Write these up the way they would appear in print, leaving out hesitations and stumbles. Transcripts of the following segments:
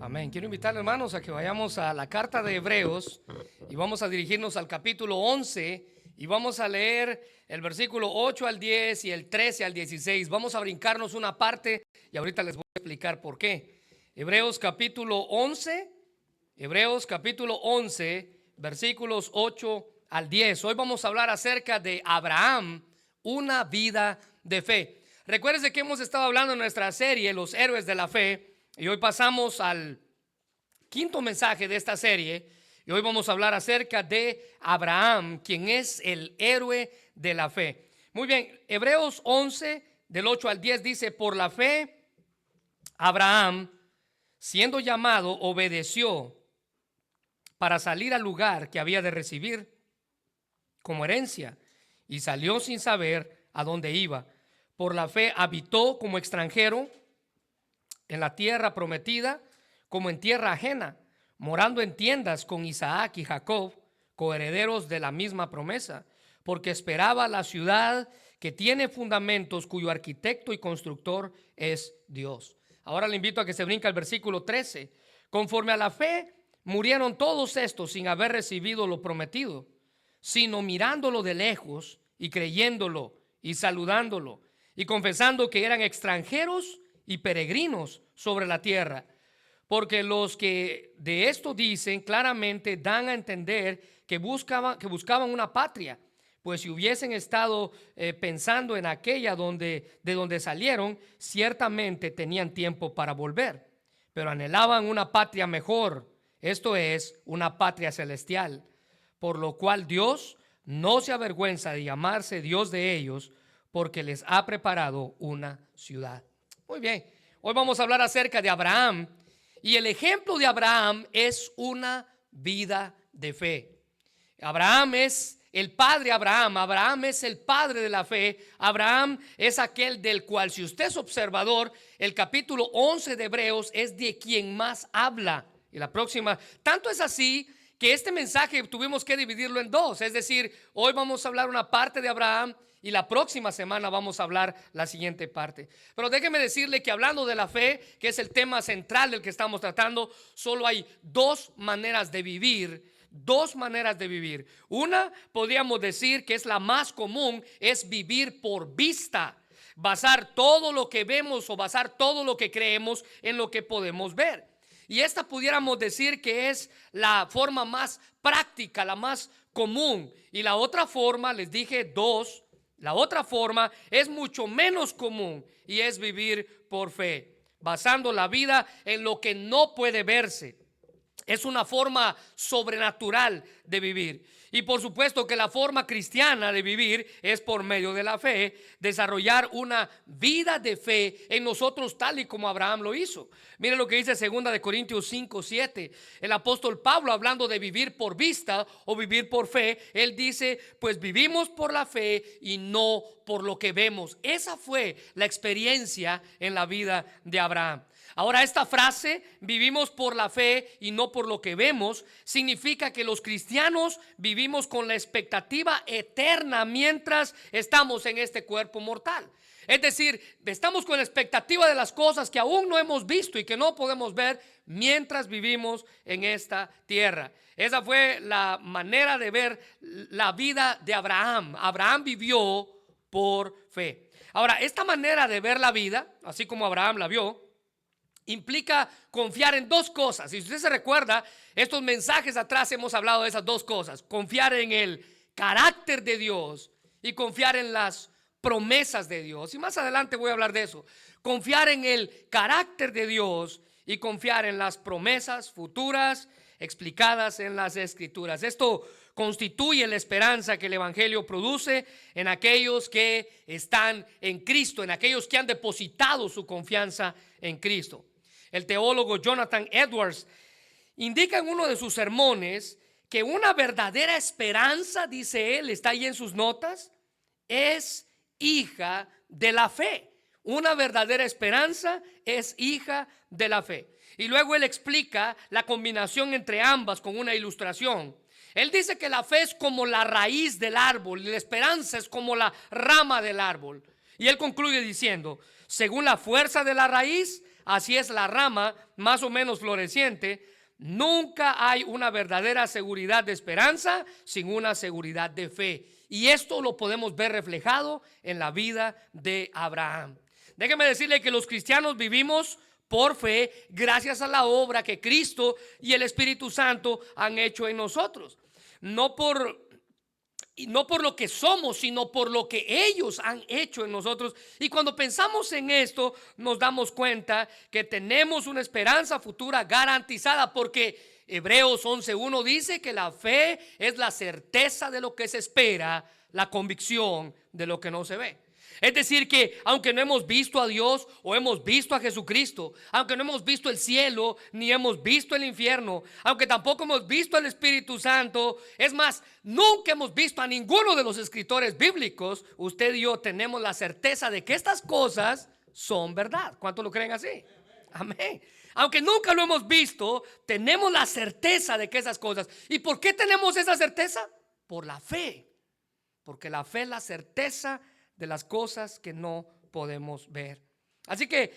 Amén. Quiero invitar, hermanos, a que vayamos a la carta de Hebreos y vamos a dirigirnos al capítulo 11 y vamos a leer el versículo 8 al 10 y el 13 al 16. Vamos a brincarnos una parte y ahorita les voy a explicar por qué. Hebreos capítulo 11, versículos 8 al 10. Hoy vamos a hablar acerca de Abraham, una vida de fe. Recuerden que hemos estado hablando en nuestra serie Los héroes de la fe. Y hoy pasamos al quinto mensaje de esta serie. Y hoy vamos a hablar acerca de Abraham, quien es el héroe de la fe. Muy bien, Hebreos 11, del 8 al 10 dice: por la fe, Abraham, siendo llamado, obedeció para salir al lugar que había de recibir como herencia, y salió sin saber a dónde iba. Por la fe habitó como extranjero en la tierra prometida, como en tierra ajena, morando en tiendas con Isaac y Jacob, coherederos de la misma promesa, porque esperaba la ciudad que tiene fundamentos, cuyo arquitecto y constructor es Dios. Ahora le invito a que se brinque al versículo 13. Conforme a la fe murieron todos estos sin haber recibido lo prometido, sino mirándolo de lejos y creyéndolo y saludándolo y confesando que eran extranjeros y peregrinos sobre la tierra. Porque los que de esto dicen claramente dan a entender que buscaban una patria, pues si hubiesen estado pensando en aquella de donde salieron, ciertamente tenían tiempo para volver, pero anhelaban una patria mejor, esto es, una patria celestial, por lo cual Dios no se avergüenza de llamarse Dios de ellos, porque les ha preparado una ciudad. Muy bien, hoy vamos a hablar acerca de Abraham, y el ejemplo de Abraham es una vida de fe. Abraham es el padre Abraham. Abraham es el padre de la fe. Abraham es aquel del cual, si usted es observador, el capítulo 11 de Hebreos es de quien más habla. Y la próxima, tanto es así que este mensaje tuvimos que dividirlo en dos. Es decir, hoy vamos a hablar una parte de Abraham y la próxima semana vamos a hablar la siguiente parte. Pero déjeme decirle que hablando de la fe, que es el tema central del que estamos tratando, solo hay dos maneras de vivir. Dos maneras de vivir. Una, podríamos decir que es la más común, es vivir por vista. Basar todo lo que vemos o basar todo lo que creemos en lo que podemos ver. Y esta pudiéramos decir que es la forma más práctica, la más común. Y la otra forma, les dije dos, la otra forma es mucho menos común y es vivir por fe, basando la vida en lo que no puede verse. Es una forma sobrenatural de vivir. Y por supuesto que la forma cristiana de vivir es por medio de la fe, desarrollar una vida de fe en nosotros tal y como Abraham lo hizo. Miren lo que dice 2 Corintios 5:7. El apóstol Pablo, hablando de vivir por vista o vivir por fe, él dice: pues vivimos por la fe y no por lo que vemos. Esa fue la experiencia en la vida de Abraham. Ahora, esta frase, vivimos por la fe y no por lo que vemos, significa que los cristianos vivimos con la expectativa eterna mientras estamos en este cuerpo mortal. Es decir, estamos con la expectativa de las cosas que aún no hemos visto y que no podemos ver mientras vivimos en esta tierra. Esa fue la manera de ver la vida de Abraham. Abraham vivió por fe. Ahora, esta manera de ver la vida, así como Abraham la vio, implica confiar en dos cosas. Si usted se recuerda, estos mensajes atrás hemos hablado de esas dos cosas: confiar en el carácter de Dios y confiar en las promesas de Dios. Y más adelante voy a hablar de eso. Confiar en el carácter de Dios y confiar en las promesas futuras explicadas en las Escrituras. Esto constituye la esperanza que el Evangelio produce en aquellos que están en Cristo, en aquellos que han depositado su confianza en Cristo. El teólogo Jonathan Edwards indica en uno de sus sermones que una verdadera esperanza, dice él, está ahí en sus notas, es hija de la fe. Una verdadera esperanza es hija de la fe. Y luego él explica la combinación entre ambas con una ilustración. Él dice que la fe es como la raíz del árbol y la esperanza es como la rama del árbol. Y él concluye diciendo: según la fuerza de la raíz, así es la rama más o menos floreciente. Nunca hay una verdadera seguridad de esperanza sin una seguridad de fe. Y esto lo podemos ver reflejado en la vida de Abraham. Déjeme decirle que los cristianos vivimos por fe gracias a la obra que Cristo y el Espíritu Santo han hecho en nosotros. No por lo que somos, sino por lo que ellos han hecho en nosotros. Y cuando pensamos en esto, nos damos cuenta que tenemos una esperanza futura garantizada, porque Hebreos 11:1 dice que la fe es la certeza de lo que se espera, la convicción de lo que no se ve. Es decir que aunque no hemos visto a Dios o hemos visto a Jesucristo, aunque no hemos visto el cielo ni hemos visto el infierno, aunque tampoco hemos visto al Espíritu Santo, es más, nunca hemos visto a ninguno de los escritores bíblicos, usted y yo tenemos la certeza de que estas cosas son verdad. ¿Cuántos lo creen así? Amén. Aunque nunca lo hemos visto, tenemos la certeza de que esas cosas. ¿Y por qué tenemos esa certeza? Por la fe. Porque la fe es la certeza de las cosas que no podemos ver. Así que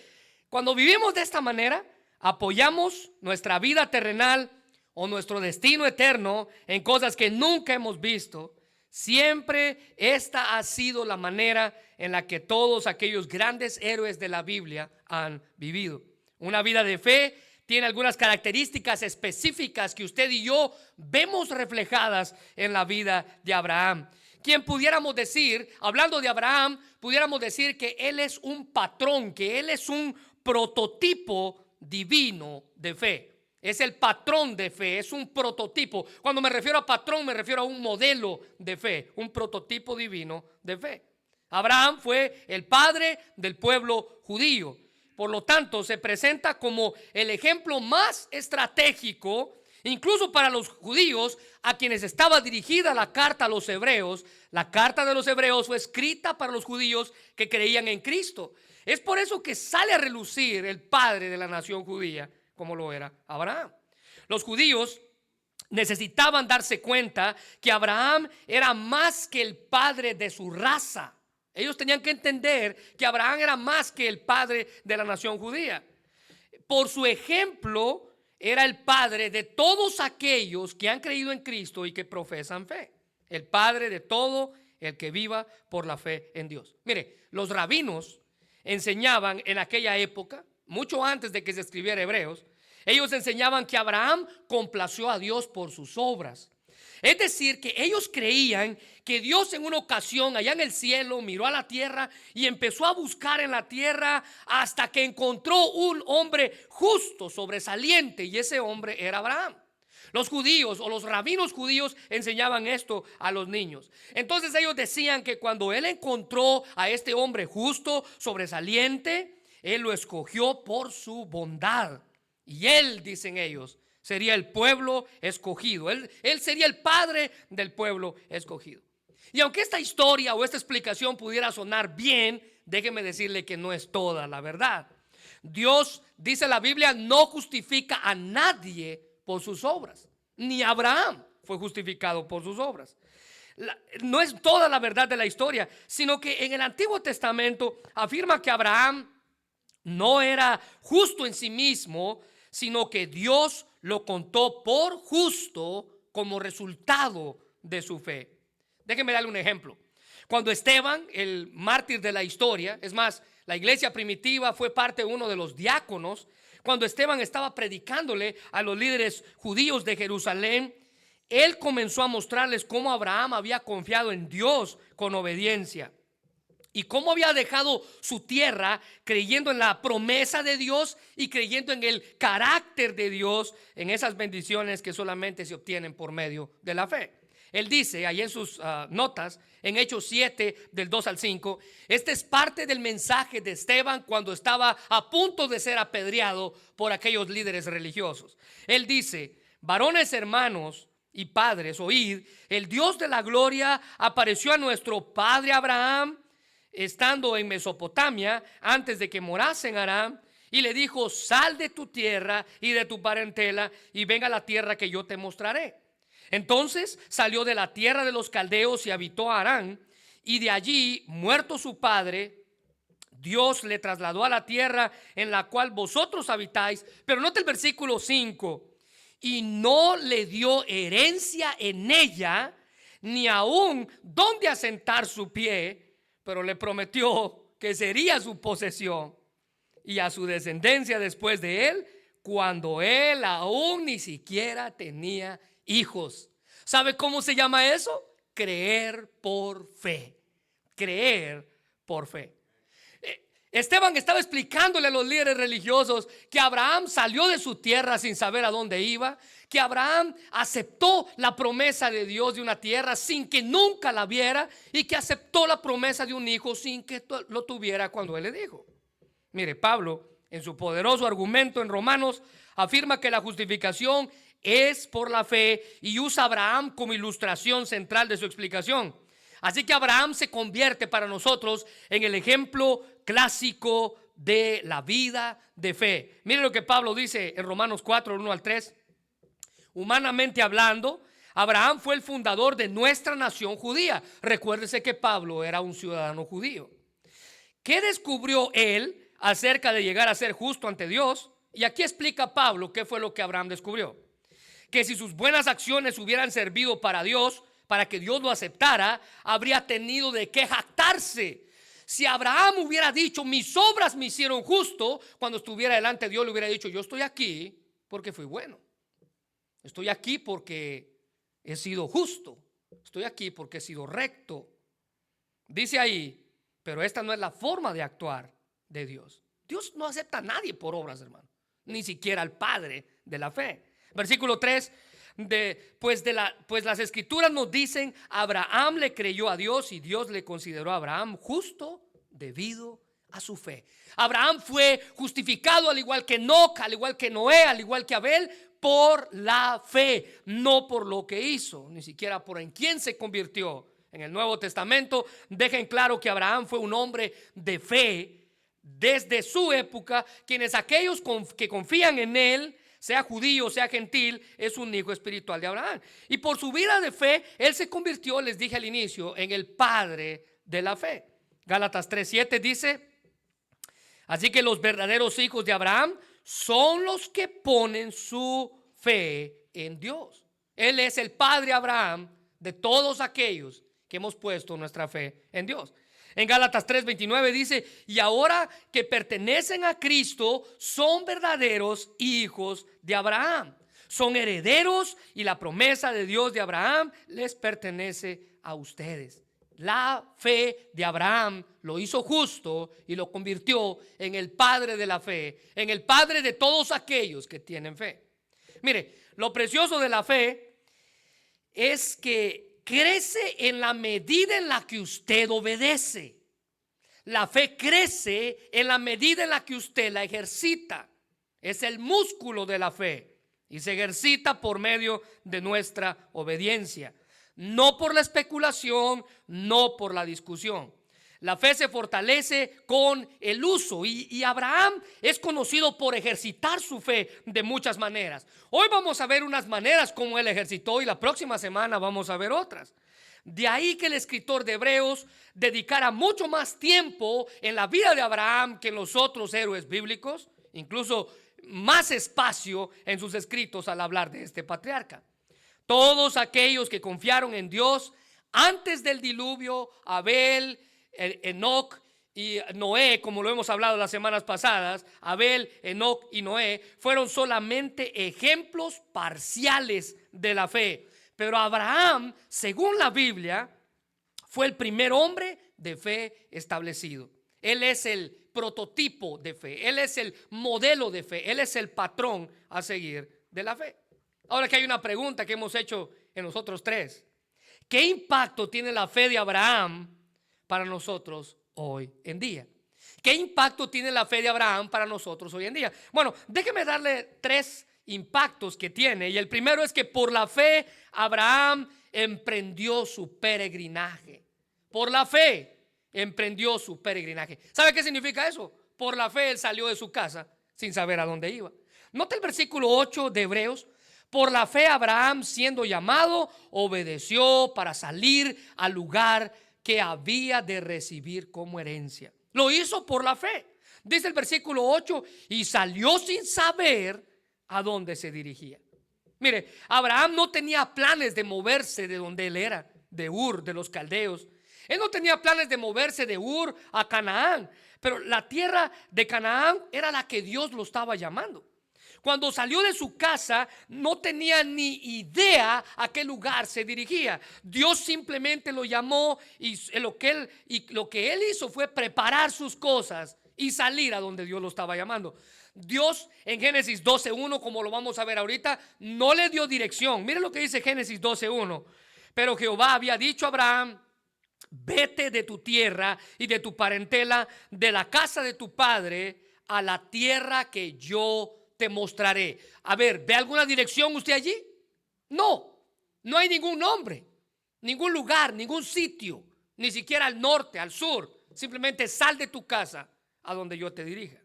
cuando vivimos de esta manera, apoyamos nuestra vida terrenal o nuestro destino eterno en cosas que nunca hemos visto. Siempre esta ha sido la manera en la que todos aquellos grandes héroes de la Biblia han vivido. Una vida de fe tiene algunas características específicas que usted y yo vemos reflejadas en la vida de Abraham, quien pudiéramos decir, hablando de Abraham, pudiéramos decir que él es un patrón, que él es un prototipo divino de fe. Es el patrón de fe, es un prototipo. Cuando me refiero a patrón, me refiero a un modelo de fe, un prototipo divino de fe. Abraham fue el padre del pueblo judío. Por lo tanto, se presenta como el ejemplo más estratégico, incluso para los judíos a quienes estaba dirigida la carta a los hebreos. La carta de los hebreos fue escrita para los judíos que creían en Cristo. Es por eso que sale a relucir el padre de la nación judía, como lo era Abraham. Los judíos necesitaban darse cuenta que Abraham era más que el padre de su raza. Ellos tenían que entender que Abraham era más que el padre de la nación judía. Por su ejemplo, era el padre de todos aquellos que han creído en Cristo y que profesan fe. El padre de todo el que viva por la fe en Dios. Mire, los rabinos enseñaban en aquella época, mucho antes de que se escribiera Hebreos, ellos enseñaban que Abraham complació a Dios por sus obras. Es decir, que ellos creían que Dios en una ocasión allá en el cielo miró a la tierra y empezó a buscar en la tierra hasta que encontró un hombre justo, sobresaliente, y ese hombre era Abraham. Los judíos o los rabinos judíos enseñaban esto a los niños. Entonces ellos decían que cuando él encontró a este hombre justo, sobresaliente, él lo escogió por su bondad. Y él, dicen ellos, sería el pueblo escogido. Él sería el padre del pueblo escogido. Y aunque esta historia o esta explicación pudiera sonar bien, déjeme decirle que no es toda la verdad. Dios, dice la Biblia, no justifica a nadie por sus obras. Ni Abraham fue justificado por sus obras. No es toda la verdad de la historia, sino que en el Antiguo Testamento afirma que Abraham no era justo en sí mismo, sino que Dios lo contó por justo como resultado de su fe. Déjenme darle un ejemplo. Cuando Esteban, el mártir de la historia, es más, la iglesia primitiva fue parte de uno de los diáconos. Cuando Esteban estaba predicándole a los líderes judíos de Jerusalén, él comenzó a mostrarles cómo Abraham había confiado en Dios con obediencia y cómo había dejado su tierra creyendo en la promesa de Dios y creyendo en el carácter de Dios, en esas bendiciones que solamente se obtienen por medio de la fe. Él dice ahí en sus notas, en Hechos 7 del 2 al 5, este es parte del mensaje de Esteban cuando estaba a punto de ser apedreado por aquellos líderes religiosos. Él dice: varones hermanos y padres, oíd, el Dios de la gloria apareció a nuestro padre Abraham estando en Mesopotamia antes de que morase en Aram, y le dijo: sal de tu tierra y de tu parentela y ven a la tierra que yo te mostraré. Entonces salió de la tierra de los caldeos y habitó a Harán, y de allí, muerto su padre, Dios le trasladó a la tierra en la cual vosotros habitáis. Pero note el versículo 5. Y no le dio herencia en ella, ni aún donde asentar su pie, pero le prometió que sería su posesión y a su descendencia después de él, cuando él aún ni siquiera tenía hijos. ¿Sabe cómo se llama eso? Creer por fe. Creer por fe. Esteban estaba explicándole a los líderes religiosos que Abraham salió de su tierra sin saber a dónde iba, que Abraham aceptó la promesa de Dios de una tierra sin que nunca la viera, y que aceptó la promesa de un hijo sin que lo tuviera cuando él le dijo. Mire, Pablo, en su poderoso argumento en Romanos, afirma que la justificación es por la fe y usa a Abraham como ilustración central de su explicación. Así que Abraham se convierte para nosotros en el ejemplo clásico de la vida de fe. Mire lo que Pablo dice en Romanos 4, 1 al 3. Humanamente hablando, Abraham fue el fundador de nuestra nación judía. Recuérdese que Pablo era un ciudadano judío. ¿Qué descubrió él acerca de llegar a ser justo ante Dios? Y aquí explica Pablo qué fue lo que Abraham descubrió. Que si sus buenas acciones hubieran servido para Dios, para que Dios lo aceptara, habría tenido de qué jactarse. Si Abraham hubiera dicho, mis obras me hicieron justo, cuando estuviera delante de Dios le hubiera dicho, yo estoy aquí porque fui bueno. Estoy aquí porque he sido justo. Estoy aquí porque he sido recto. Dice ahí, pero esta no es la forma de actuar de Dios. Dios no acepta a nadie por obras, hermano, ni siquiera al Padre de la fe. Versículo 3. Pues las escrituras nos dicen, Abraham le creyó a Dios y Dios le consideró a Abraham justo debido a su fe. Abraham fue justificado al igual que Enoc, al igual que Noé, al igual que Abel, por la fe, no por lo que hizo, ni siquiera por en quién se convirtió. En el Nuevo Testamento deja en claro que Abraham fue un hombre de fe desde su época, quienes aquellos que confían en él, sea judío, sea gentil, es un hijo espiritual de Abraham. Y por su vida de fe, él se convirtió, les dije al inicio, en el padre de la fe. Gálatas 3:7 dice, así que los verdaderos hijos de Abraham son los que ponen su fe en Dios. Él es el padre Abraham de todos aquellos que hemos puesto nuestra fe en Dios. En Gálatas 3:29 dice, y ahora que pertenecen a Cristo, son verdaderos hijos de Abraham. Son herederos y la promesa de Dios de Abraham les pertenece a ustedes. La fe de Abraham lo hizo justo y lo convirtió en el padre de la fe, en el padre de todos aquellos que tienen fe. Mire, lo precioso de la fe es que crece en la medida en la que usted obedece. La fe crece en la medida en la que usted la ejercita. Es el músculo de la fe y se ejercita por medio de nuestra obediencia, no por la especulación, no por la discusión. La fe se fortalece con el uso y Abraham es conocido por ejercitar su fe de muchas maneras. Hoy vamos a ver unas maneras como él ejercitó y la próxima semana vamos a ver otras. De ahí que el escritor de Hebreos dedicara mucho más tiempo en la vida de Abraham que en los otros héroes bíblicos, incluso más espacio en sus escritos al hablar de este patriarca. Todos aquellos que confiaron en Dios antes del diluvio, Abel, Enoc y Noé, como lo hemos hablado las semanas pasadas, Abel, Enoc y Noé fueron solamente ejemplos parciales de la fe. Pero Abraham, según la Biblia, fue el primer hombre de fe establecido. Él es el prototipo de fe, él es el modelo de fe, él es el patrón a seguir de la fe. Ahora que hay una pregunta que hemos hecho en nosotros tres: ¿qué impacto tiene la fe de Abraham para nosotros hoy en día? ¿Qué impacto tiene la fe de Abraham para nosotros hoy en día? Bueno, déjeme darle tres impactos que tiene. Y el primero es que por la fe Abraham emprendió su peregrinaje. Por la fe emprendió su peregrinaje. ¿Sabe qué significa eso? Por la fe él salió de su casa sin saber a dónde iba. Nota el versículo 8 de Hebreos. Por la fe Abraham, siendo llamado, obedeció para salir al lugar que había de recibir como herencia. Lo hizo por la fe. Dice el versículo 8, y salió sin saber a dónde se dirigía. Mire, Abraham no tenía planes de moverse de donde él era, de Ur, de los caldeos. Él no tenía planes de moverse de Ur a Canaán, pero la tierra de Canaán era la que Dios lo estaba llamando. Cuando salió de su casa no tenía ni idea a qué lugar se dirigía. Dios simplemente lo llamó y lo que él hizo fue preparar sus cosas y salir a donde Dios lo estaba llamando. Dios en Génesis 12:1, como lo vamos a ver ahorita, no le dio dirección. Mire lo que dice Génesis 12:1. Pero Jehová había dicho a Abraham: vete de tu tierra y de tu parentela, de la casa de tu padre, a la tierra que yo te mostraré. A ver, ¿ve alguna dirección usted allí? No, no hay ningún nombre, ningún lugar, ningún sitio, ni siquiera al norte, al sur. Simplemente sal de tu casa a donde yo te dirija.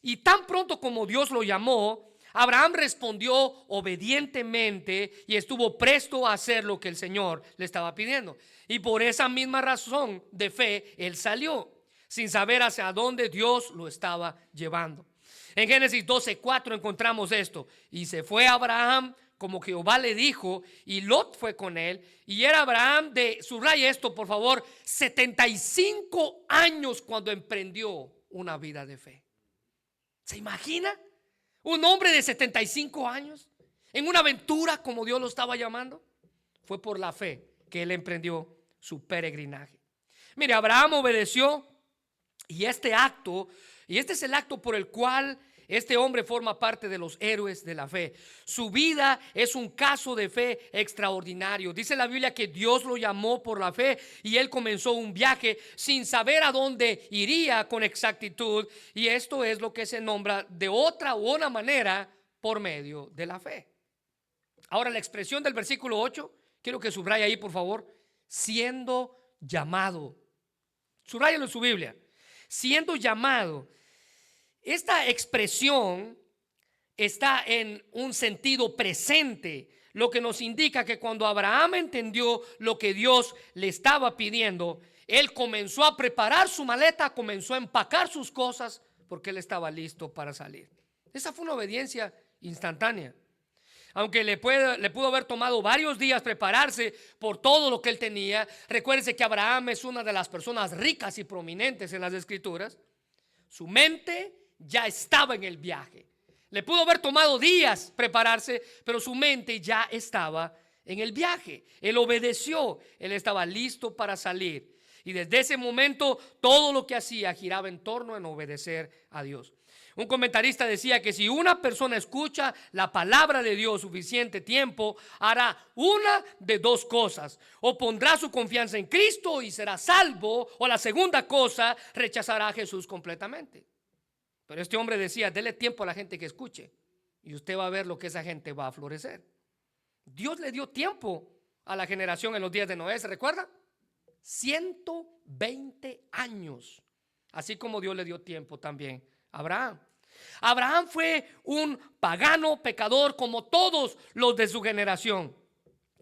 Y tan pronto como Dios lo llamó, Abraham respondió obedientemente y estuvo presto a hacer lo que el Señor le estaba pidiendo. Y por esa misma razón de fe, él salió sin saber hacia dónde Dios lo estaba llevando. En Génesis 12:4 encontramos esto: y se fue Abraham como Jehová le dijo, y Lot fue con él. Y era Abraham de, subraya esto por favor, 75 años cuando emprendió una vida de fe. ¿Se imagina? Un hombre de 75 años en una aventura como Dios lo estaba llamando. Fue por la fe que él emprendió su peregrinaje. Mire, Abraham obedeció, y este es el acto por el cual este hombre forma parte de los héroes de la fe. Su vida es un caso de fe extraordinario. Dice la Biblia que Dios lo llamó por la fe y él comenzó un viaje sin saber a dónde iría con exactitud. Y esto es lo que se nombra de otra u una manera por medio de la fe. Ahora la expresión del versículo 8, quiero que subraye ahí por favor: siendo llamado. Subráyalo en su Biblia. Siendo llamado. Esta expresión está en un sentido presente, lo que nos indica que cuando Abraham entendió lo que Dios le estaba pidiendo, él comenzó a preparar su maleta, comenzó a empacar sus cosas, porque él estaba listo para salir. Esa fue una obediencia instantánea. Aunque le pudo haber tomado varios días prepararse por todo lo que él tenía. Recuérdense que Abraham es una de las personas ricas y prominentes en las Escrituras. Su mente ya estaba en el viaje. Le pudo haber tomado días prepararse, pero su mente ya estaba en el viaje. Él obedeció, él estaba listo para salir. Y desde ese momento todo lo que hacía giraba en torno a obedecer a Dios. Un comentarista decía que si una persona escucha la palabra de Dios suficiente tiempo, hará una de dos cosas: o pondrá su confianza en Cristo y será salvo, o la segunda cosa, rechazará a Jesús completamente. Pero este hombre decía: dele tiempo a la gente que escuche y usted va a ver lo que esa gente va a florecer. Dios le dio tiempo a la generación en los días de Noé, ¿se recuerda? 120 años, así como Dios le dio tiempo también a Abraham. Abraham fue un pagano pecador como todos los de su generación.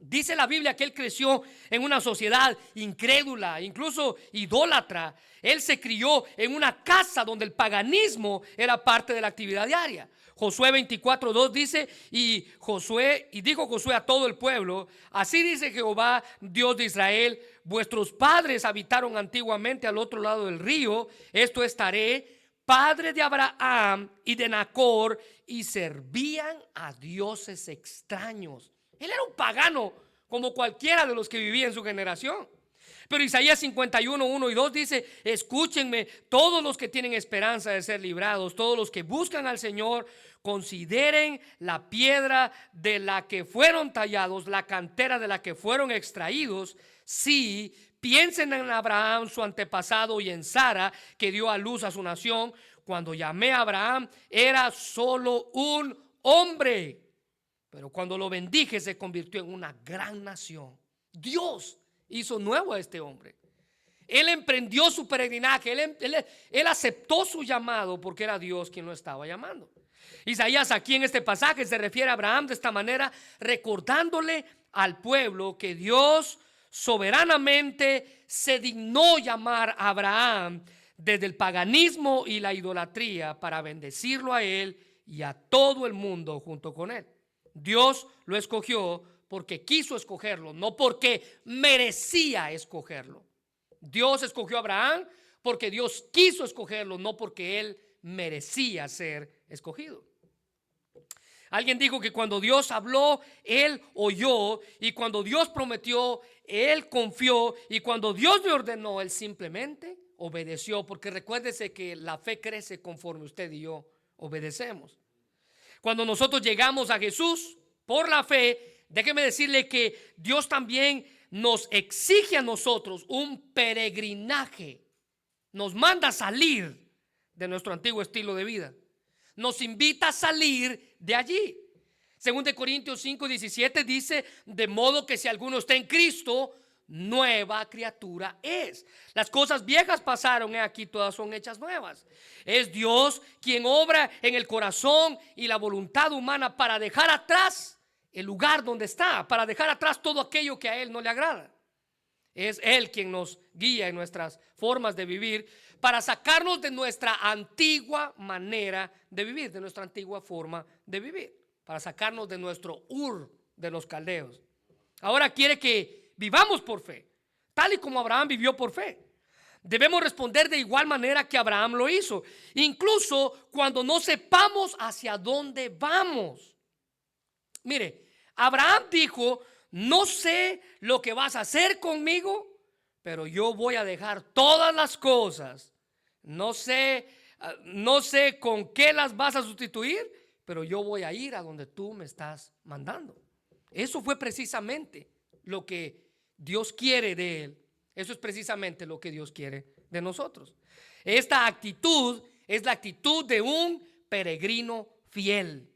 Dice la Biblia que él creció en una sociedad incrédula, incluso idólatra. Él se crió en una casa donde el paganismo era parte de la actividad diaria. Josué 24:2 dice: y dijo Josué a todo el pueblo: así dice Jehová, Dios de Israel, vuestros padres habitaron antiguamente al otro lado del río, esto es Taré, padre de Abraham y de Nacor, y servían a dioses extraños. Él era un pagano como cualquiera de los que vivía en su generación. Pero Isaías 51:1 y 2 dice: escúchenme todos los que tienen esperanza de ser librados, todos los que buscan al Señor, consideren la piedra de la que fueron tallados, la cantera de la que fueron extraídos. Sí, piensen en Abraham, su antepasado, y en Sara, que dio a luz a su nación. Cuando llamé a Abraham, era solo un hombre, pero cuando lo bendije se convirtió en una gran nación. Dios hizo nuevo a este hombre. Él emprendió su peregrinaje, él aceptó su llamado porque era Dios quien lo estaba llamando. Isaías aquí en este pasaje se refiere a Abraham de esta manera, recordándole al pueblo que Dios soberanamente se dignó llamar a Abraham desde el paganismo y la idolatría para bendecirlo a él y a todo el mundo junto con él. Dios lo escogió porque quiso escogerlo, no porque merecía escogerlo. Dios escogió a Abraham porque Dios quiso escogerlo, no porque él merecía ser escogido. Alguien dijo que cuando Dios habló, él oyó, y cuando Dios prometió, él confió, y cuando Dios le ordenó, él simplemente obedeció, porque recuérdese que la fe crece conforme usted y yo obedecemos. Cuando nosotros llegamos a Jesús por la fe, déjeme decirle que Dios también nos exige a nosotros un peregrinaje. Nos manda a salir de nuestro antiguo estilo de vida. Nos invita a salir de allí. Según de Corintios 5:17 dice: de modo que si alguno está en Cristo, nueva criatura es. Las cosas viejas pasaron, aquí todas son hechas nuevas. Es Dios quien obra en el corazón y la voluntad humana para dejar atrás el lugar donde está, para dejar atrás todo aquello que a Él no le agrada. Es Él quien nos guía en nuestras formas de vivir, para sacarnos de nuestra antigua manera de vivir, de nuestra antigua forma de vivir, para sacarnos de nuestro de los caldeos. Ahora quiere que vivamos por fe, tal y como Abraham vivió por fe. Debemos responder de igual manera que Abraham lo hizo, incluso cuando no sepamos hacia dónde vamos. Mire, Abraham dijo: no sé lo que vas a hacer conmigo, pero yo voy a dejar todas las cosas. No sé con qué las vas a sustituir, pero yo voy a ir a donde tú me estás mandando. Eso fue precisamente lo que Dios quiere de él. Eso es precisamente lo que Dios quiere de nosotros. Esta actitud es la actitud de un peregrino fiel.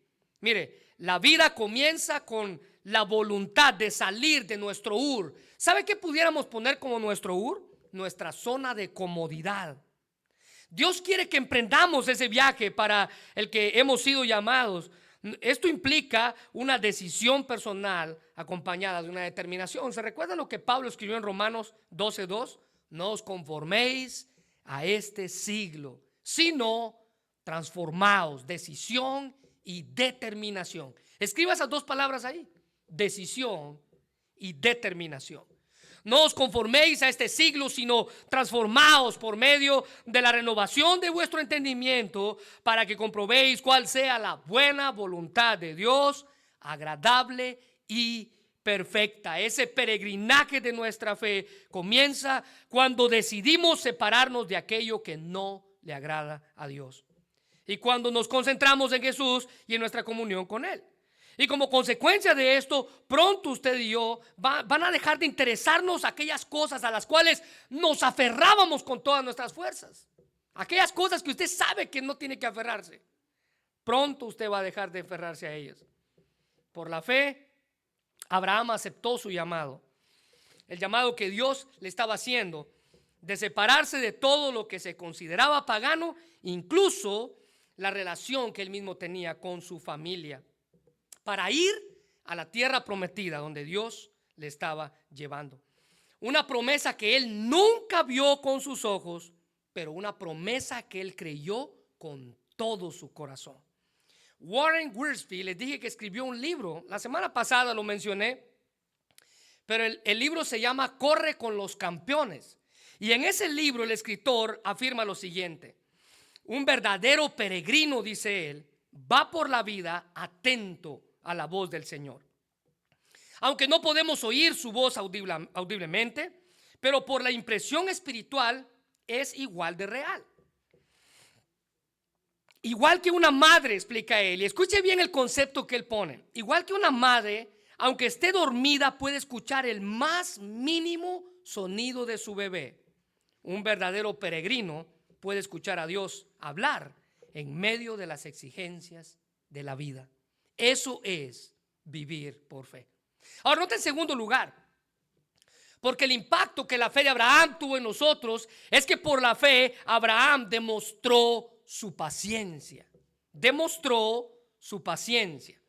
Mire, la vida comienza con la voluntad de salir de nuestro ¿Sabe qué pudiéramos poner como nuestro Nuestra zona de comodidad. Dios quiere que emprendamos ese viaje para el que hemos sido llamados. Esto implica una decisión personal acompañada de una determinación. ¿Se recuerda lo que Pablo escribió en Romanos 12:2? No os conforméis a este siglo, sino transformaos. Decisión y determinación. Escriba esas dos palabras ahí: decisión y determinación. No os conforméis a este siglo, sino transformaos por medio de la renovación de vuestro entendimiento, para que comprobéis cuál sea la buena voluntad de Dios, agradable y perfecta. Ese peregrinaje de nuestra fe comienza cuando decidimos separarnos de aquello que no le agrada a Dios, y cuando nos concentramos en Jesús y en nuestra comunión con Él. Y como consecuencia de esto, pronto usted y yo van a dejar de interesarnos aquellas cosas a las cuales nos aferrábamos con todas nuestras fuerzas. Aquellas cosas que usted sabe que no tiene que aferrarse. Pronto usted va a dejar de aferrarse a ellas. Por la fe, Abraham aceptó su llamado. El llamado que Dios le estaba haciendo de separarse de todo lo que se consideraba pagano, incluso la relación que él mismo tenía con su familia, para ir a la tierra prometida donde Dios le estaba llevando. Una promesa que él nunca vio con sus ojos, pero una promesa que él creyó con todo su corazón. Warren Wiersbe, les dije que escribió un libro, la semana pasada lo mencioné, pero el libro se llama Corre con los campeones. Y en ese libro el escritor afirma lo siguiente: un verdadero peregrino, dice él, va por la vida atento a la voz del Señor. Aunque no podemos oír su voz audiblemente, pero por la impresión espiritual es igual de real. Igual que una madre, explica él, y escuche bien el concepto que él pone. Igual que una madre, aunque esté dormida, puede escuchar el más mínimo sonido de su bebé. Un verdadero peregrino puede escuchar a Dios hablar en medio de las exigencias de la vida. Eso es vivir por fe. Ahora, nota en segundo lugar, porque el impacto que la fe de Abraham tuvo en nosotros es que por la fe Abraham demostró su paciencia. Demostró su paciencia.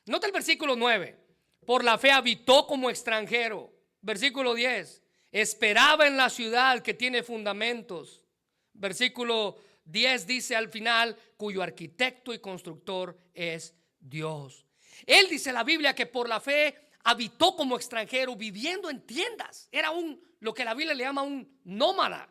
Nota el versículo 9. Por la fe habitó como extranjero. Versículo 10. Esperaba en la ciudad que tiene fundamentos. Versículo 10 dice al final, cuyo arquitecto y constructor es Dios. Él, dice la Biblia, que por la fe habitó como extranjero viviendo en tiendas. Era lo que la Biblia le llama un nómada.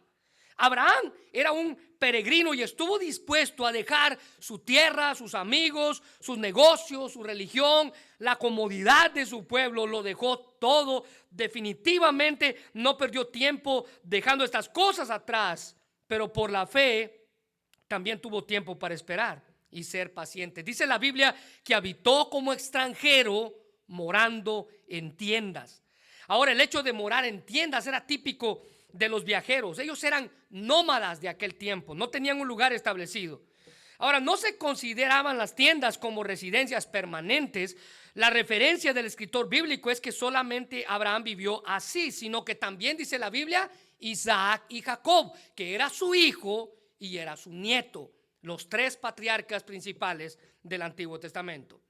Abraham era un peregrino y estuvo dispuesto a dejar su tierra, sus amigos, sus negocios, su religión, la comodidad de su pueblo. Lo dejó todo. Definitivamente no perdió tiempo dejando estas cosas atrás, pero por la fe también tuvo tiempo para esperar y ser paciente. Dice la Biblia que habitó como extranjero morando en tiendas. Ahora, el hecho de morar en tiendas era típico de los viajeros. Ellos eran nómadas de aquel tiempo, no tenían un lugar establecido. Ahora, no se consideraban las tiendas como residencias permanentes. La referencia del escritor bíblico es que solamente Abraham vivió así, sino que también dice la Biblia, Isaac y Jacob, que era su hijo y era su nieto, los tres patriarcas principales del Antiguo Testamento.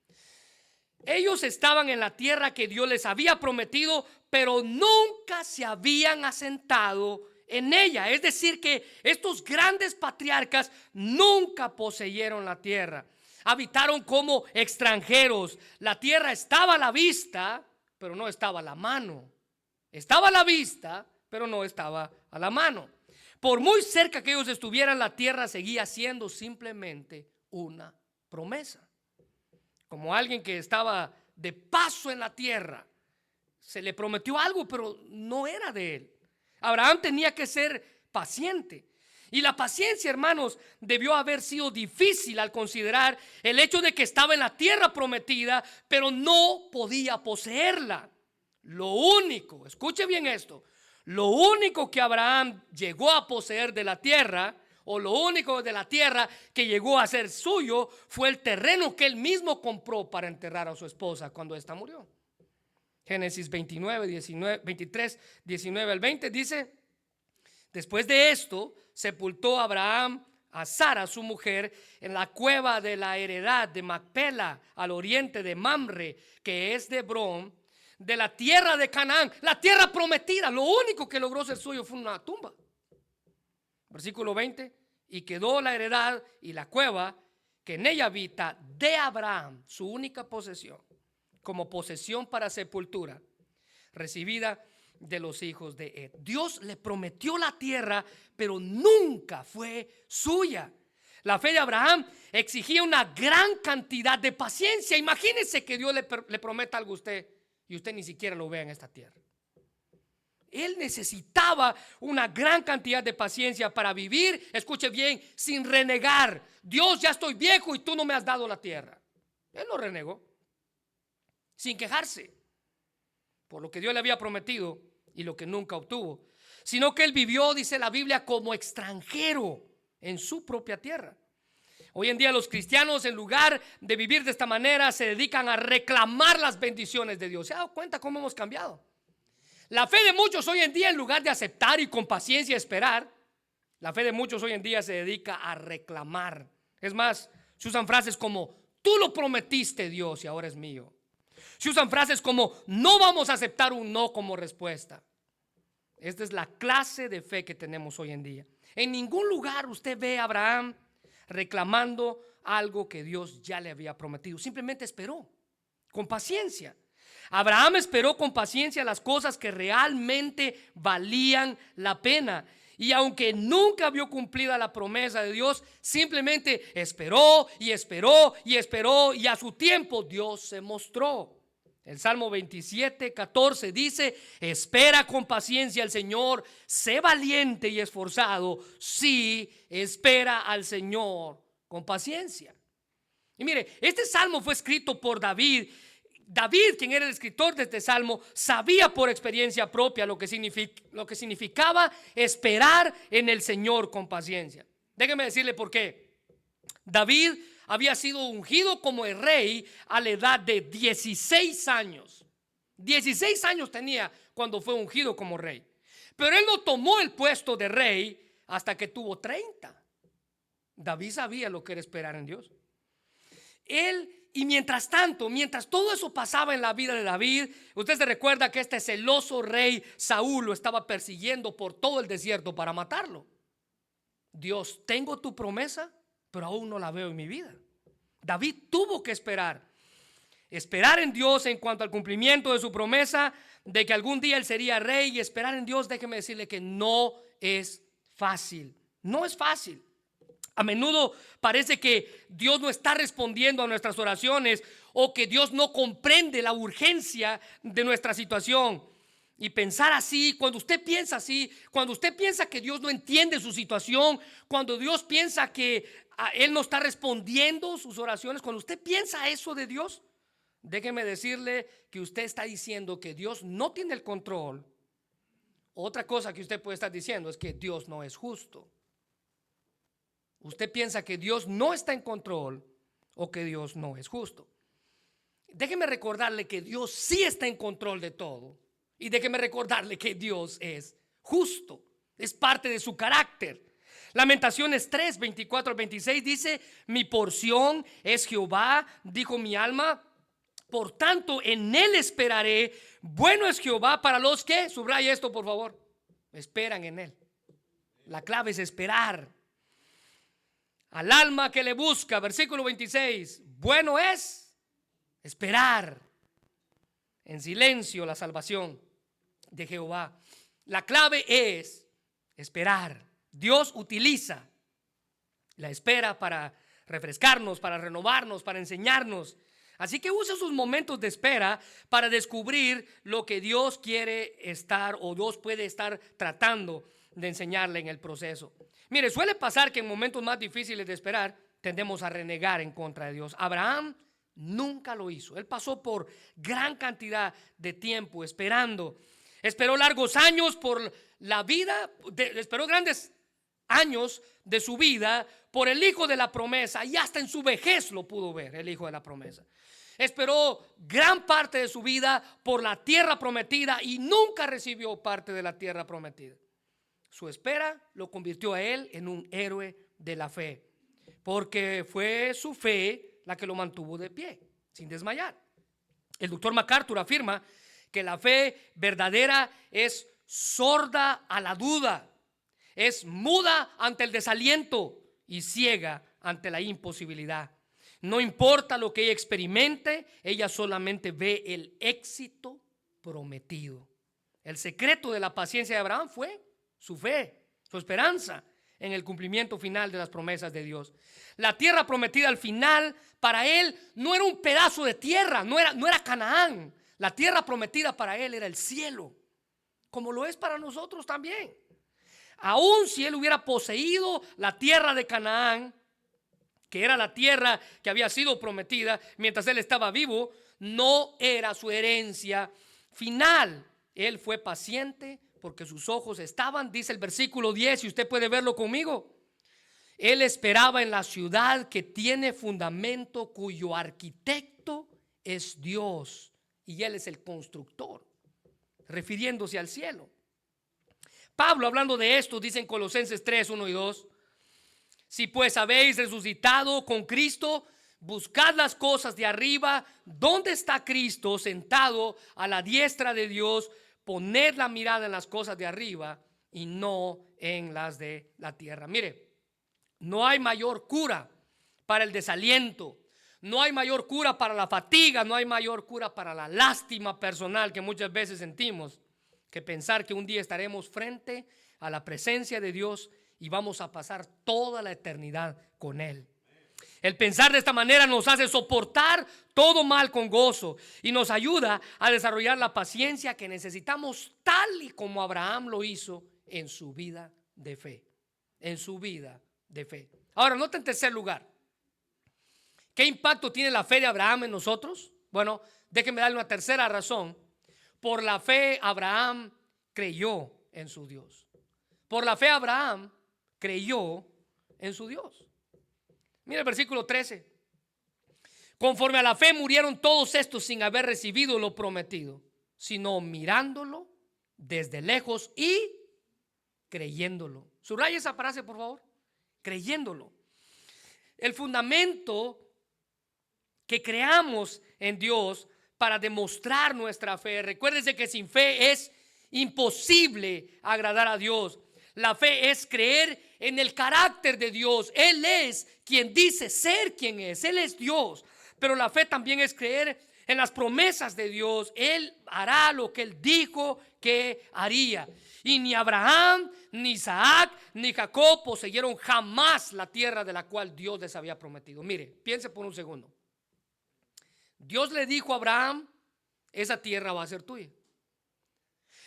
Ellos estaban en la tierra que Dios les había prometido, pero nunca se habían asentado en ella. Es decir, que estos grandes patriarcas nunca poseyeron la tierra. Habitaron como extranjeros. La tierra estaba a la vista, pero no estaba a la mano. Estaba a la vista, pero no estaba a la mano. Por muy cerca que ellos estuvieran, la tierra seguía siendo simplemente una promesa. Como alguien que estaba de paso en la tierra, se le prometió algo, pero no era de él. Abraham tenía que ser paciente. Y la paciencia, hermanos, debió haber sido difícil al considerar el hecho de que estaba en la tierra prometida, pero no podía poseerla. Lo único, escuche bien esto, lo único que Abraham llegó a poseer de la tierra, o lo único de la tierra que llegó a ser suyo, fue el terreno que él mismo compró para enterrar a su esposa cuando ésta murió. Génesis 23, 19 al 20 dice: después de esto, sepultó Abraham a Sara, su mujer, en la cueva de la heredad de Macpela, al oriente de Mamre, que es de Hebrón, de la tierra de Canaán, la tierra prometida. Lo único que logró ser suyo fue una tumba. Versículo 20: y quedó la heredad y la cueva que en ella habita de Abraham, su única posesión, como posesión para sepultura, recibida de los hijos de Ed. Dios le prometió la tierra, pero nunca fue suya. La fe de Abraham exigía una gran cantidad de paciencia. Imagínense que Dios le prometa algo a usted y usted ni siquiera lo vea en esta tierra. Él necesitaba una gran cantidad de paciencia para vivir, escuche bien, sin renegar. Dios, ya estoy viejo y tú no me has dado la tierra. Él no renegó, sin quejarse por lo que Dios le había prometido y lo que nunca obtuvo, sino que él vivió, dice la Biblia, como extranjero en su propia tierra. Hoy en día los cristianos, en lugar de vivir de esta manera, se dedican a reclamar las bendiciones de Dios. ¿Se ha dado cuenta cómo hemos cambiado? La fe de muchos hoy en día, en lugar de aceptar y con paciencia esperar, la fe de muchos hoy en día se dedica a reclamar. Es más, se usan frases como: tú lo prometiste, Dios, y ahora es mío. Se usan frases como: no vamos a aceptar un no como respuesta. Esta es la clase de fe que tenemos hoy en día. En ningún lugar usted ve a Abraham reclamando algo que Dios ya le había prometido. Simplemente esperó con paciencia. Abraham esperó con paciencia las cosas que realmente valían la pena. Y aunque nunca vio cumplida la promesa de Dios, simplemente esperó y esperó y esperó, y a su tiempo Dios se mostró. El Salmo 27, 14 dice: espera con paciencia al Señor, sé valiente y esforzado. Sí, espera al Señor con paciencia. Y mire, este salmo fue escrito por David. David, quien era el escritor de este salmo, sabía por experiencia propia lo que significaba esperar en el Señor con paciencia. Déjeme decirle por qué. David había sido ungido como el rey a la edad de 16 años. 16 años tenía cuando fue ungido como rey. Pero él no tomó el puesto de rey hasta que tuvo 30. David sabía lo que era esperar en Dios. Y mientras tanto, mientras todo eso pasaba en la vida de David, usted se recuerda que este celoso rey Saúl lo estaba persiguiendo por todo el desierto para matarlo. Dios, tengo tu promesa, pero aún no la veo en mi vida. David tuvo que esperar en Dios en cuanto al cumplimiento de su promesa de que algún día él sería rey. Y esperar en Dios, déjeme decirle que no es fácil. No es fácil. A menudo parece que Dios no está respondiendo a nuestras oraciones, o que Dios no comprende la urgencia de nuestra situación. Y pensar así, cuando usted piensa así, cuando usted piensa que Dios no entiende su situación, cuando Dios piensa que Él no está respondiendo sus oraciones, cuando usted piensa eso de Dios, déjeme decirle que usted está diciendo que Dios no tiene el control. Otra cosa que usted puede estar diciendo es que Dios no es justo. Usted piensa que Dios no está en control o que Dios no es justo. Déjeme recordarle que Dios sí está en control de todo. Y déjeme recordarle que Dios es justo. Es parte de su carácter. Lamentaciones 3, 24 al 26 dice: mi porción es Jehová, dijo mi alma, por tanto en él esperaré. Bueno es Jehová para los que, subraya esto por favor, esperan en él. La clave es esperar. Al alma que le busca, versículo 26, bueno es esperar en silencio la salvación de Jehová. La clave es esperar. Dios utiliza la espera para refrescarnos, para renovarnos, para enseñarnos. Así que use sus momentos de espera para descubrir lo que Dios quiere estar, o Dios puede estar tratando de enseñarle en el proceso. Mire, suele pasar que en momentos más difíciles de esperar tendemos a renegar en contra de Dios. Abraham nunca lo hizo. Él pasó por gran cantidad de tiempo esperando. Esperó largos años por la vida, esperó grandes años de su vida por el hijo de la promesa, y hasta en su vejez lo pudo ver, el hijo de la promesa. Esperó gran parte de su vida por la tierra prometida y nunca recibió parte de la tierra prometida. Su espera lo convirtió a él en un héroe de la fe, porque fue su fe la que lo mantuvo de pie, sin desmayar. El doctor MacArthur afirma que la fe verdadera es sorda a la duda, es muda ante el desaliento y ciega ante la imposibilidad. No importa lo que ella experimente, ella solamente ve el éxito prometido. El secreto de la paciencia de Abraham fue su fe, su esperanza en el cumplimiento final de las promesas de Dios. La tierra prometida al final para él no era un pedazo de tierra, no era Canaán. La tierra prometida para él era el cielo, como lo es para nosotros también. Aun si él hubiera poseído la tierra de Canaán, que era la tierra que había sido prometida mientras él estaba vivo, no era su herencia final. Él fue paciente porque sus ojos estaban, dice el versículo 10, y usted puede verlo conmigo. Él esperaba en la ciudad que tiene fundamento, cuyo arquitecto es Dios, y él es el constructor, refiriéndose al cielo. Pablo, hablando de esto, dice en Colosenses 3, 1 y 2: si pues habéis resucitado con Cristo, buscad las cosas de arriba, donde está Cristo sentado a la diestra de Dios. Poned la mirada en las cosas de arriba y no en las de la tierra. Mire, no hay mayor cura para el desaliento, no hay mayor cura para la fatiga, no hay mayor cura para la lástima personal que muchas veces sentimos, que pensar que un día estaremos frente a la presencia de Dios y vamos a pasar toda la eternidad con Él. El pensar de esta manera nos hace soportar todo mal con gozo y nos ayuda a desarrollar la paciencia que necesitamos, tal y como Abraham lo hizo en su vida de fe. En su vida de fe. Ahora, nota en tercer lugar, ¿qué impacto tiene la fe de Abraham en nosotros? Bueno, déjenme darle una tercera razón. Por la fe Abraham creyó en su Dios. Por la fe Abraham creyó en su Dios. Mira el versículo 13. Conforme a la fe murieron todos estos sin haber recibido lo prometido, sino mirándolo desde lejos y creyéndolo. Subraya esa frase, por favor. Creyéndolo. El fundamento que creamos en Dios para demostrar nuestra fe. Recuérdese que sin fe es imposible agradar a Dios. La fe es creer en el carácter de Dios. Él es quien dice ser quien es. Él es Dios. Pero la fe también es creer en las promesas de Dios. Él hará lo que Él dijo que haría. Y ni Abraham, ni Isaac, ni Jacob poseyeron jamás la tierra de la cual Dios les había prometido. Mire, piense por un segundo. Dios le dijo a Abraham: esa tierra va a ser tuya.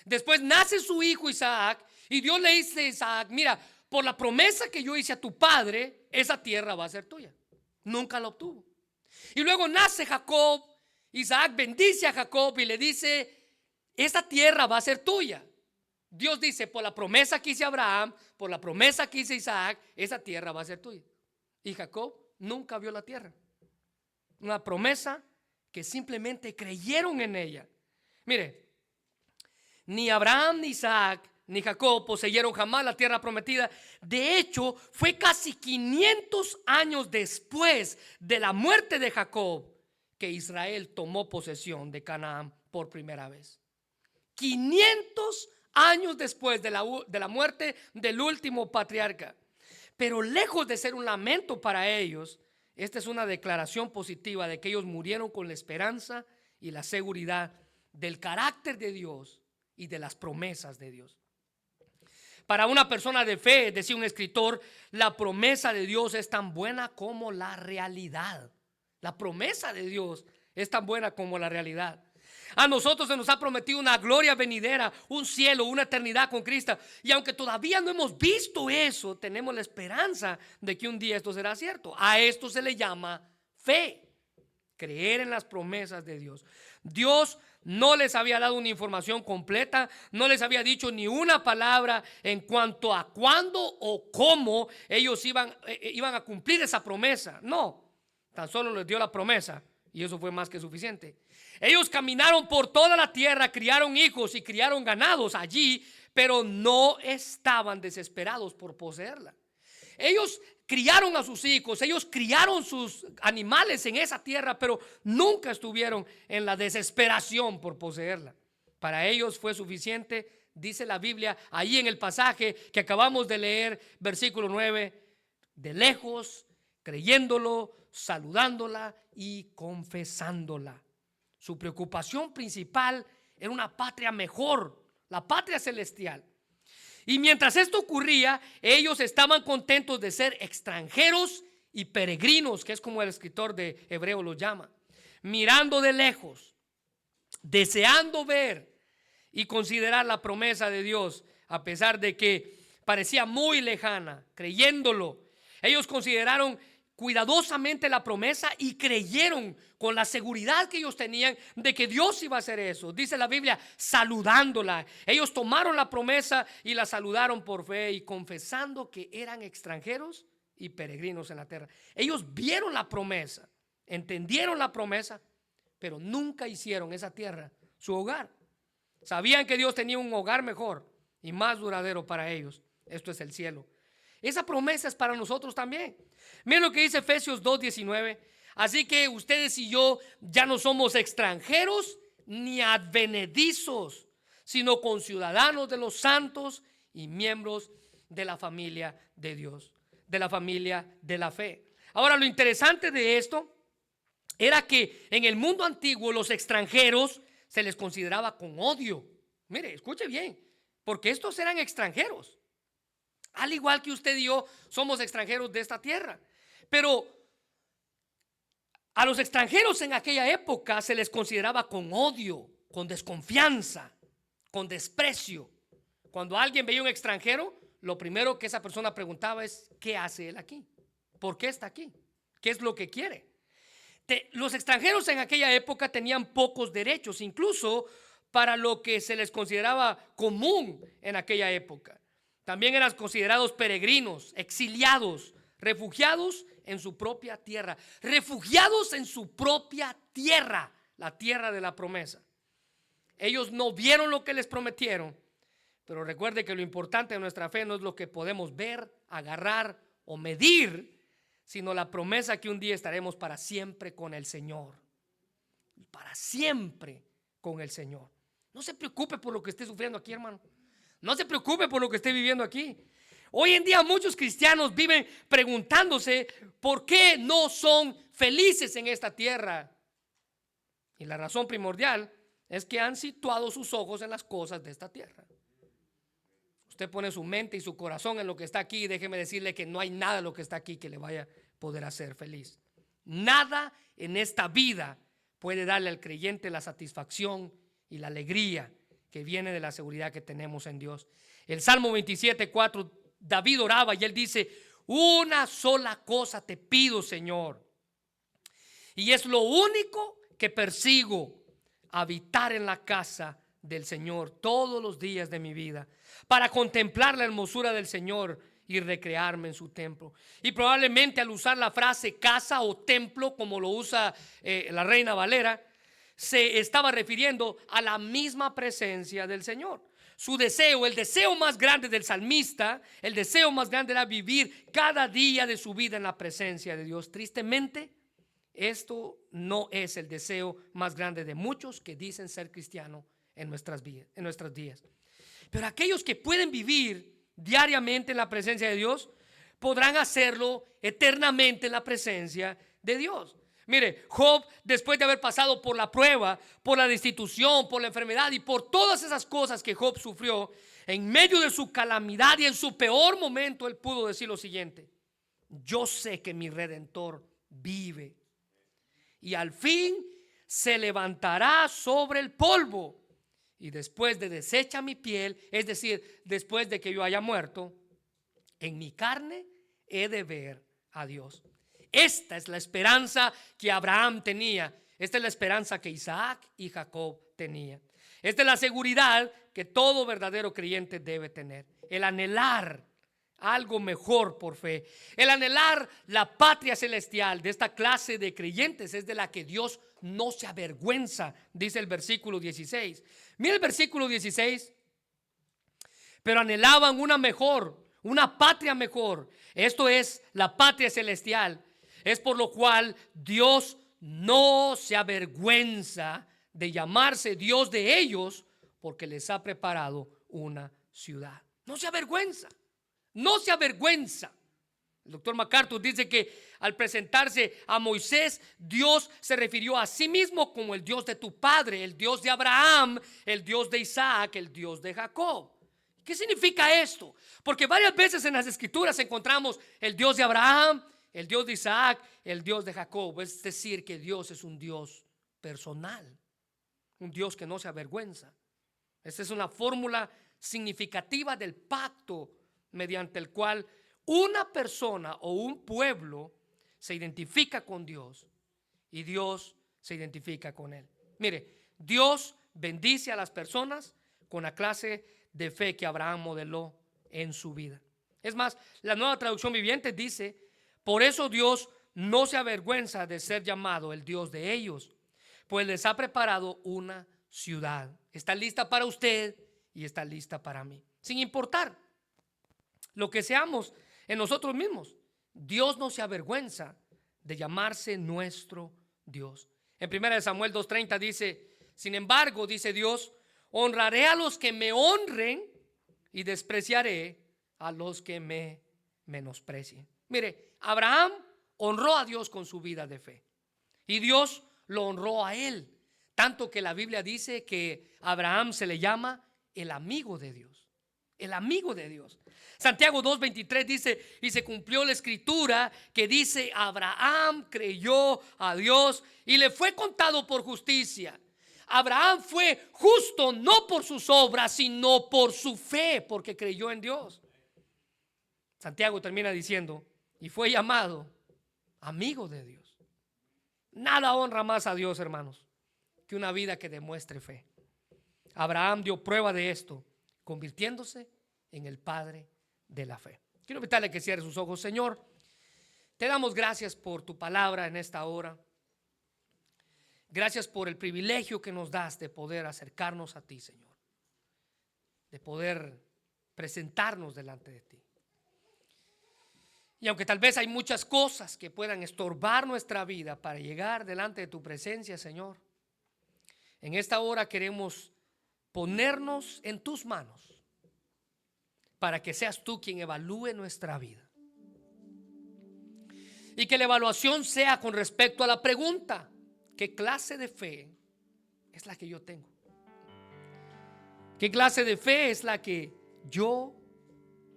Después nace su hijo Isaac y Dios le dice a Isaac: mira, por la promesa que yo hice a tu padre, esa tierra va a ser tuya. Nunca la obtuvo. Y luego nace Jacob. Isaac bendice a Jacob y le dice: esta tierra va a ser tuya. Dios dice: por la promesa que hice a Abraham, por la promesa que hice a Isaac, esa tierra va a ser tuya. Y Jacob nunca vio la tierra. Una promesa que simplemente creyeron en ella. Mire, ni Abraham, ni Isaac, ni Jacob poseyeron jamás la tierra prometida. De hecho, fue casi 500 años después de la muerte de Jacob que Israel tomó posesión de Canaán por primera vez. 500 años después de la muerte del último patriarca. Pero lejos de ser un lamento para ellos, esta es una declaración positiva de que ellos murieron con la esperanza y la seguridad del carácter de Dios y de las promesas de Dios. Para una persona de fe, decía un escritor, la promesa de Dios es tan buena como la realidad. La promesa de Dios es tan buena como la realidad. A nosotros se nos ha prometido una gloria venidera, un cielo, una eternidad con Cristo. Y aunque todavía no hemos visto eso, tenemos la esperanza de que un día esto será cierto. A esto se le llama fe, creer en las promesas de Dios. Dios no les había dado una información completa, no les había dicho ni una palabra en cuanto a cuándo o cómo ellos iban a cumplir esa promesa. No, tan solo les dio la promesa y eso fue más que suficiente. Ellos caminaron por toda la tierra, criaron hijos y criaron ganados allí, pero no estaban desesperados por poseerla. Ellos criaron a sus hijos, ellos criaron sus animales en esa tierra, pero nunca estuvieron en la desesperación por poseerla. Para ellos fue suficiente, dice la Biblia, ahí en el pasaje que acabamos de leer, versículo 9, de lejos, creyéndolo, saludándola y confesándola. Su preocupación principal era una patria mejor, la patria celestial. Y mientras esto ocurría, ellos estaban contentos de ser extranjeros y peregrinos, que es como el escritor de Hebreo lo llama, mirando de lejos, deseando ver y considerar la promesa de Dios, a pesar de que parecía muy lejana, creyéndolo. Ellos consideraron cuidadosamente la promesa y creyeron con la seguridad que ellos tenían de que Dios iba a hacer eso. Dice la Biblia, saludándola. Ellos tomaron la promesa y la saludaron por fe y confesando que eran extranjeros y peregrinos en la tierra. Ellos vieron la promesa, entendieron la promesa, pero nunca hicieron esa tierra su hogar. Sabían que Dios tenía un hogar mejor y más duradero para ellos. Esto es el cielo. Esa promesa es para nosotros también. Miren lo que dice Efesios 2:19. Así que ustedes y yo ya no somos extranjeros ni advenedizos, sino conciudadanos de los santos y miembros de la familia de Dios, de la familia de la fe. Ahora, lo interesante de esto era que en el mundo antiguo los extranjeros se les consideraba con odio. Mire, escuche bien, porque estos eran extranjeros. Al igual que usted y yo somos extranjeros de esta tierra. Pero a los extranjeros en aquella época se les consideraba con odio, con desconfianza, con desprecio. Cuando alguien veía un extranjero, lo primero que esa persona preguntaba es: ¿qué hace él aquí? ¿Por qué está aquí? ¿Qué es lo que quiere? Los extranjeros en aquella época tenían pocos derechos, incluso para lo que se les consideraba común en aquella época. También eran considerados peregrinos, exiliados, refugiados en su propia tierra. Refugiados en su propia tierra, la tierra de la promesa. Ellos no vieron lo que les prometieron, pero recuerde que lo importante de nuestra fe no es lo que podemos ver, agarrar o medir, sino la promesa que un día estaremos para siempre con el Señor. Para siempre con el Señor. No se preocupe por lo que esté sufriendo aquí, hermano. No se preocupe por lo que esté viviendo aquí. Hoy en día muchos cristianos viven preguntándose por qué no son felices en esta tierra. Y la razón primordial es que han situado sus ojos en las cosas de esta tierra. Usted pone su mente y su corazón en lo que está aquí y déjeme decirle que no hay nada de lo que está aquí que le vaya a poder hacer feliz. Nada en esta vida puede darle al creyente la satisfacción y la alegría que viene de la seguridad que tenemos en Dios. El Salmo 27:4, David oraba y él dice: una sola cosa te pido, Señor, y es lo único que persigo, habitar en la casa del Señor todos los días de mi vida, para contemplar la hermosura del Señor y recrearme en su templo. Y probablemente al usar la frase casa o templo, como lo usa la Reina Valera, se estaba refiriendo a la misma presencia del Señor. Su deseo, el deseo más grande del salmista, el deseo más grande era vivir cada día de su vida en la presencia de Dios. Tristemente, esto no es el deseo más grande de muchos que dicen ser cristianos en nuestros días. Pero aquellos que pueden vivir diariamente en la presencia de Dios podrán hacerlo eternamente en la presencia de Dios. Mire, Job, después de haber pasado por la prueba, por la destitución, por la enfermedad y por todas esas cosas que Job sufrió, en medio de su calamidad y en su peor momento, él pudo decir lo siguiente: yo sé que mi Redentor vive y al fin se levantará sobre el polvo, y después de deshecha mi piel, es decir, después de que yo haya muerto, en mi carne he de ver a Dios. Esta es la esperanza que Abraham tenía. Esta es la esperanza que Isaac y Jacob tenían. Esta es la seguridad que todo verdadero creyente debe tener. El anhelar algo mejor por fe, el anhelar la patria celestial. De esta clase de creyentes es de la que Dios no se avergüenza, dice el versículo 16. Mira el versículo 16. Pero anhelaban una mejor, una patria mejor. Esto es la patria celestial. Es por lo cual Dios no se avergüenza de llamarse Dios de ellos, porque les ha preparado una ciudad. No se avergüenza, no se avergüenza. El doctor MacArthur dice que al presentarse a Moisés, Dios se refirió a sí mismo como el Dios de tu padre, el Dios de Abraham, el Dios de Isaac, el Dios de Jacob. ¿Qué significa esto? Porque varias veces en las escrituras encontramos el Dios de Abraham, el Dios de Isaac, el Dios de Jacob. Es decir, que Dios es un Dios personal, un Dios que no se avergüenza. Esta es una fórmula significativa del pacto mediante el cual una persona o un pueblo se identifica con Dios y Dios se identifica con él. Mire, Dios bendice a las personas con la clase de fe que Abraham modeló en su vida. Es más, la Nueva Traducción Viviente dice: por eso Dios no se avergüenza de ser llamado el Dios de ellos, pues les ha preparado una ciudad. Está lista para usted y está lista para mí. Sin importar lo que seamos en nosotros mismos, Dios no se avergüenza de llamarse nuestro Dios. En 1 Samuel 2:30 dice: sin embargo, dice Dios, honraré a los que me honren y despreciaré a los que me menosprecien. Mire, Abraham honró a Dios con su vida de fe y Dios lo honró a él, tanto que la Biblia dice que Abraham se le llama el amigo de Dios. El amigo de Dios. Santiago 2:23 dice: y se cumplió la escritura que dice: Abraham creyó a Dios y le fue contado por justicia. Abraham fue justo no por sus obras, sino por su fe, porque creyó en Dios. Santiago termina diciendo: y fue llamado amigo de Dios. Nada honra más a Dios, hermanos, que una vida que demuestre fe. Abraham dio prueba de esto, convirtiéndose en el padre de la fe. Quiero invitarle a que cierre sus ojos. Señor, te damos gracias por tu palabra en esta hora. Gracias por el privilegio que nos das de poder acercarnos a ti, Señor, de poder presentarnos delante de ti. Y aunque tal vez hay muchas cosas que puedan estorbar nuestra vida para llegar delante de tu presencia, Señor, en esta hora queremos ponernos en tus manos para que seas tú quien evalúe nuestra vida. Y que la evaluación sea con respecto a la pregunta: ¿qué clase de fe es la que yo tengo? ¿Qué clase de fe es la que yo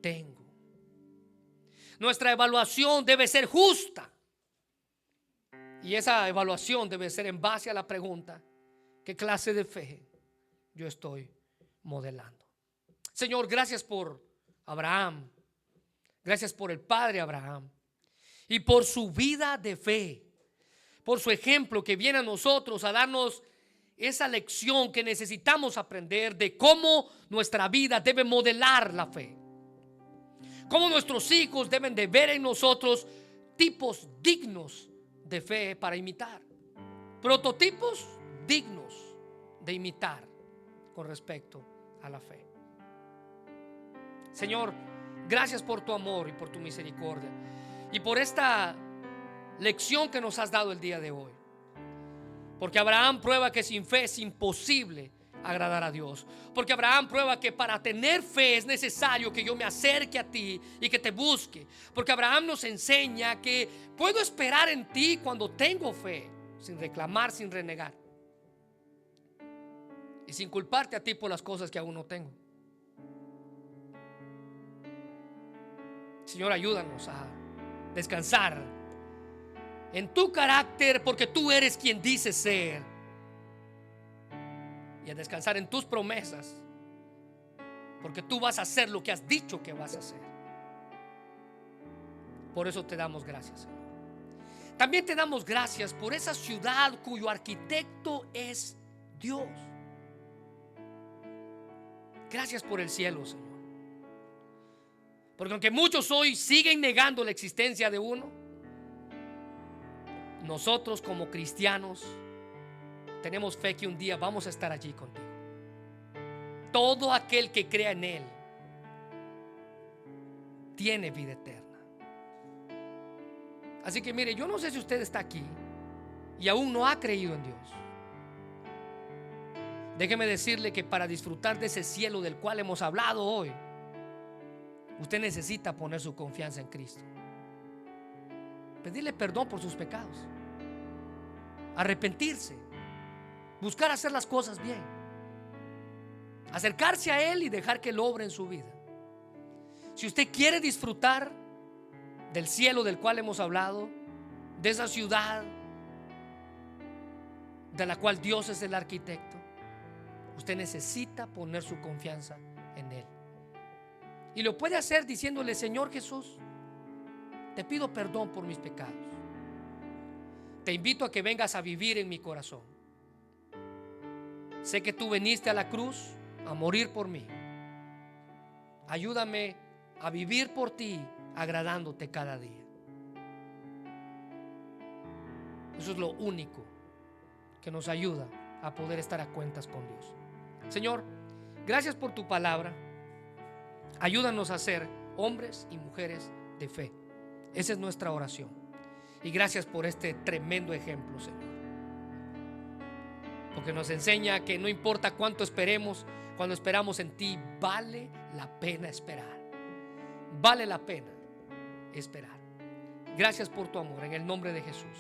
tengo? Nuestra evaluación debe ser justa. Y esa evaluación debe ser en base a la pregunta: ¿qué clase de fe yo estoy modelando? Señor, gracias por Abraham. Gracias por el padre Abraham y por su vida de fe, por su ejemplo que viene a nosotros a darnos esa lección que necesitamos aprender de cómo nuestra vida debe modelar la fe, cómo nuestros hijos deben de ver en nosotros tipos dignos de fe para imitar, prototipos dignos de imitar con respecto a la fe. Señor, gracias por tu amor y por tu misericordia y por esta lección que nos has dado el día de hoy. Porque Abraham prueba que sin fe es imposible agradar a Dios. Porque Abraham prueba que para tener fe es necesario que yo me acerque a ti y que te busque. Porque Abraham nos enseña que puedo esperar en ti cuando tengo fe, sin reclamar, sin renegar y sin culparte a ti por las cosas que aún no tengo. Señor, ayúdanos a descansar en tu carácter, porque tú eres quien dices ser, y a descansar en tus promesas, porque tú vas a hacer lo que has dicho que vas a hacer. Por eso te damos gracias, Señor. También te damos gracias por esa ciudad cuyo arquitecto es Dios. Gracias por el cielo, Señor. Porque aunque muchos hoy siguen negando la existencia de uno, nosotros como cristianos tenemos fe que un día vamos a estar allí contigo. Todo aquel que crea en Él tiene vida eterna. Así que mire, yo no sé si usted está aquí y aún no ha creído en Dios. Déjeme decirle que para disfrutar de ese cielo del cual hemos hablado hoy, usted necesita poner su confianza en Cristo, pedirle perdón por sus pecados, arrepentirse, buscar hacer las cosas bien, acercarse a Él y dejar que Él obre en su vida. Si usted quiere disfrutar del cielo del cual hemos hablado, de esa ciudad de la cual Dios es el arquitecto, usted necesita poner su confianza en Él. Y lo puede hacer diciéndole: Señor Jesús, te pido perdón por mis pecados. Te invito a que vengas a vivir en mi corazón. Sé que tú viniste a la cruz a morir por mí. Ayúdame a vivir por ti, agradándote cada día. Eso es lo único que nos ayuda a poder estar a cuentas con Dios. Señor, gracias por tu palabra. Ayúdanos a ser hombres y mujeres de fe. Esa es nuestra oración. Y gracias por este tremendo ejemplo, Señor. Porque nos enseña que no importa cuánto esperemos, cuando esperamos en ti, vale la pena esperar. Vale la pena esperar. Gracias por tu amor, en el nombre de Jesús.